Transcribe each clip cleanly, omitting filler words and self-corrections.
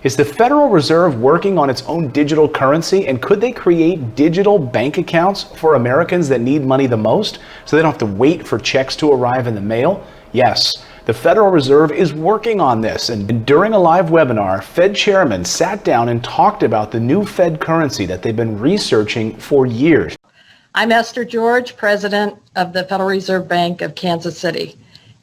Is the Federal Reserve working on its own digital currency, and could they create digital bank accounts for Americans that need money the most so they don't have to wait for checks to arrive in the mail? Yes, the Federal Reserve is working on this, and during a live webinar, Fed chairman sat down and talked about the new Fed currency that they've been researching for years. I'm Esther George, president of the Federal Reserve Bank of Kansas City,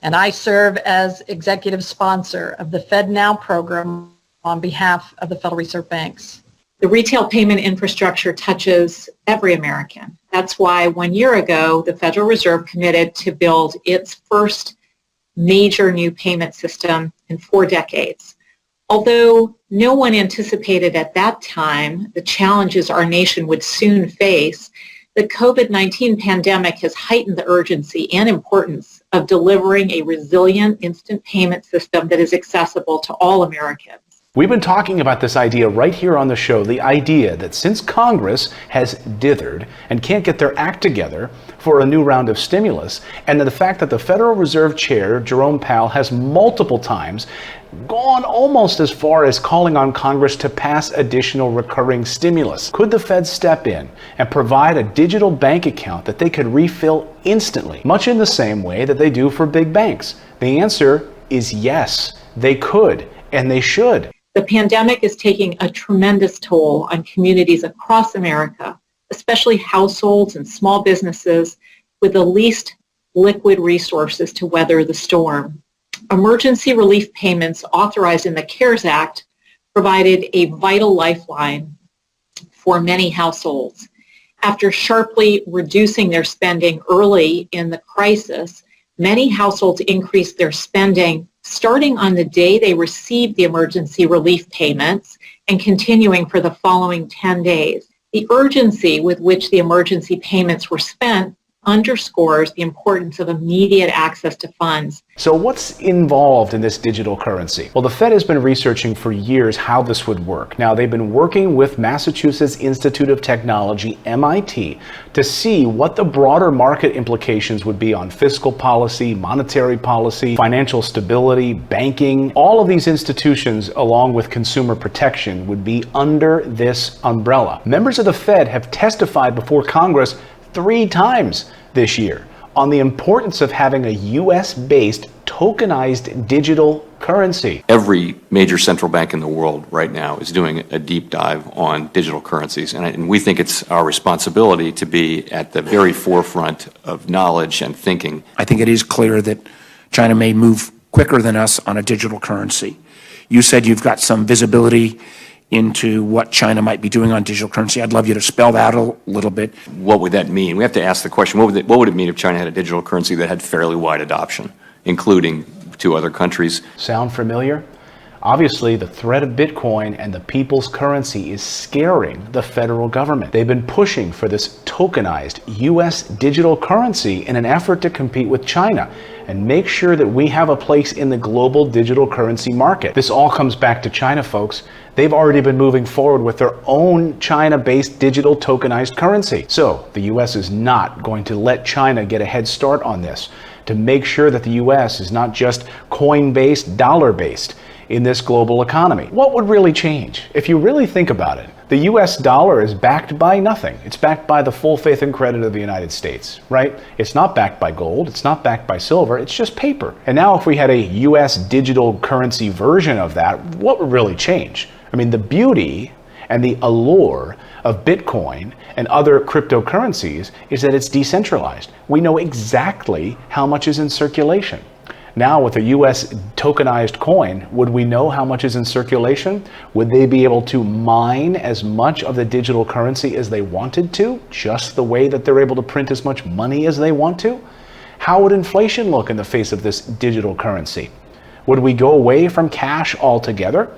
and I serve as executive sponsor of the FedNow program on behalf of the Federal Reserve Banks. The retail payment infrastructure touches every American. That's why 1 year ago, the Federal Reserve committed to build its first major new payment system in 4 decades. Although no one anticipated at that time the challenges our nation would soon face, the COVID-19 pandemic has heightened the urgency and importance of delivering a resilient instant payment system that is accessible to all Americans. We've been talking about this idea right here on the show, the idea that since Congress has dithered and can't get their act together for a new round of stimulus, and the fact that the Federal Reserve Chair, Jerome Powell, has multiple times gone almost as far as calling on Congress to pass additional recurring stimulus. Could the Fed step in and provide a digital bank account that they could refill instantly, much in the same way that they do for big banks? The answer is yes, they could, and they should. The pandemic is taking a tremendous toll on communities across America, especially households and small businesses with the least liquid resources to weather the storm. Emergency relief payments authorized in the CARES Act provided a vital lifeline for many households. After sharply reducing their spending early in the crisis, many households increased their spending starting on the day they received the emergency relief payments and continuing for the following 10 days. The urgency with which the emergency payments were spent underscores the importance of immediate access to funds. So what's involved in this digital currency? Well, the Fed has been researching for years how this would work. Now, they've been working with Massachusetts Institute of Technology, MIT, to see what the broader market implications would be on fiscal policy, monetary policy, financial stability, banking. All of these institutions, along with consumer protection, would be under this umbrella. Members of the Fed have testified before Congress 3 times this year on the importance of having a US-based tokenized digital currency. Every major central bank in the world right now is doing a deep dive on digital currencies, and we think it's our responsibility to be at the very forefront of knowledge and thinking. I think it is clear that China may move quicker than us on a digital currency. You said you've got some visibility into what China might be doing on digital currency. I'd love you to spell that a little bit. What would that mean? We have to ask the question, what would it mean if China had a digital currency that had fairly wide adoption, including 2 other countries? Sound familiar? Obviously, the threat of Bitcoin and the people's currency is scaring the federal government. They've been pushing for this tokenized US digital currency in an effort to compete with China and make sure that we have a place in the global digital currency market. This all comes back to China, folks. They've already been moving forward with their own China-based digital tokenized currency. So the US is not going to let China get a head start on this, to make sure that the US is not just coin-based, dollar-based in this global economy. What would really change? If you really think about it, the US dollar is backed by nothing. It's backed by the full faith and credit of the United States, right? It's not backed by gold, it's not backed by silver, it's just paper. And now if we had a US digital currency version of that, what would really change? I mean, the beauty and the allure of Bitcoin and other cryptocurrencies is that it's decentralized. We know exactly how much is in circulation. Now with a US tokenized coin, would we know how much is in circulation? Would they be able to mine as much of the digital currency as they wanted to, just the way that they're able to print as much money as they want to? How would inflation look in the face of this digital currency? Would we go away from cash altogether?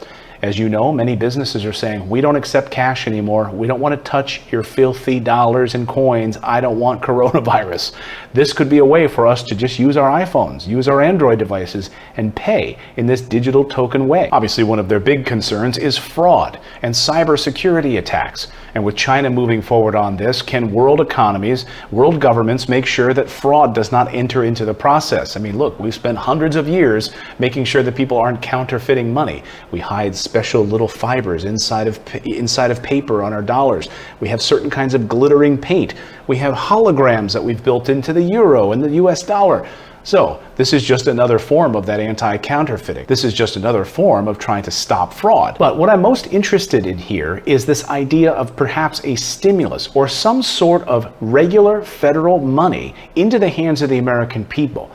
As you know, many businesses are saying, we don't accept cash anymore. We don't want to touch your filthy dollars and coins. I don't want coronavirus. This could be a way for us to just use our iPhones, use our Android devices, and pay in this digital token way. Obviously, one of their big concerns is fraud and cybersecurity attacks. And with China moving forward on this, can world economies, world governments make sure that fraud does not enter into the process? I mean, look, we've spent hundreds of years making sure that people aren't counterfeiting money. We hide special little fibers inside of paper on our dollars. We have certain kinds of glittering paint. We have holograms that we've built into the euro and the US dollar. So this is just another form of that anti-counterfeiting. This is just another form of trying to stop fraud. But what I'm most interested in here is this idea of perhaps a stimulus or some sort of regular federal money into the hands of the American people.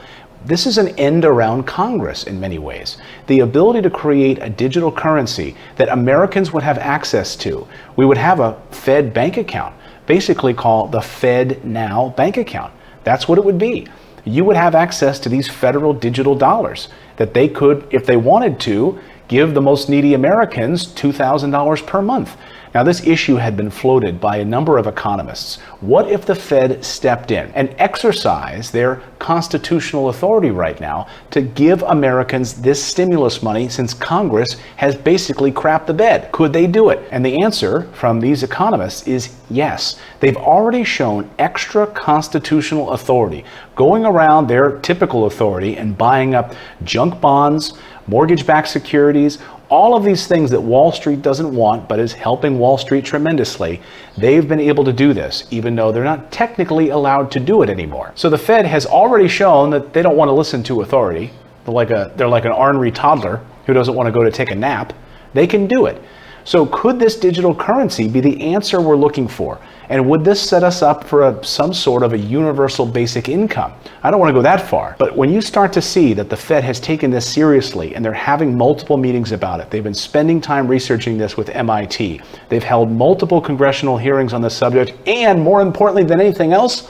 This is an end around Congress in many ways. The ability to create a digital currency that Americans would have access to. We would have a Fed bank account, basically called the Fed Now bank account. That's what it would be. You would have access to these federal digital dollars that they could, if they wanted to, give the most needy Americans $2,000 per month. Now, this issue had been floated by a number of economists. What if the Fed stepped in and exercised their constitutional authority right now to give Americans this stimulus money since Congress has basically crapped the bed? Could they do it? And the answer from these economists is yes. They've already shown extra constitutional authority, going around their typical authority and buying up junk bonds, mortgage-backed securities, all of these things that Wall Street doesn't want, but is helping Wall Street tremendously. They've been able to do this, even though they're not technically allowed to do it anymore. So the Fed has already shown that they don't want to listen to authority. They're like an ornery toddler who doesn't want to go to take a nap. They can do it. So could this digital currency be the answer we're looking for? And would this set us up for some sort of a universal basic income? I don't want to go that far, but when you start to see that the Fed has taken this seriously and they're having multiple meetings about it, they've been spending time researching this with MIT, they've held multiple congressional hearings on the subject, and more importantly than anything else,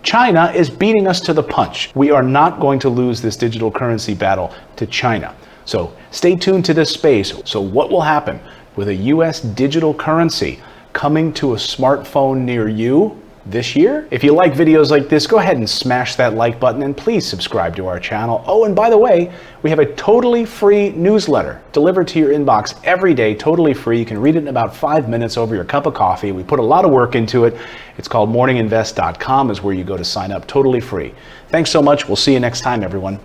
China is beating us to the punch. We are not going to lose this digital currency battle to China. So stay tuned to this space. So what will happen with a US digital currency coming to a smartphone near you this year? If you like videos like this, go ahead and smash that like button and please subscribe to our channel. Oh, and by the way, we have a totally free newsletter delivered to your inbox every day, totally free. You can read it in about 5 minutes over your cup of coffee. We put a lot of work into it. It's called morninginvest.com is where you go to sign up, totally free. Thanks so much. We'll see you next time, everyone.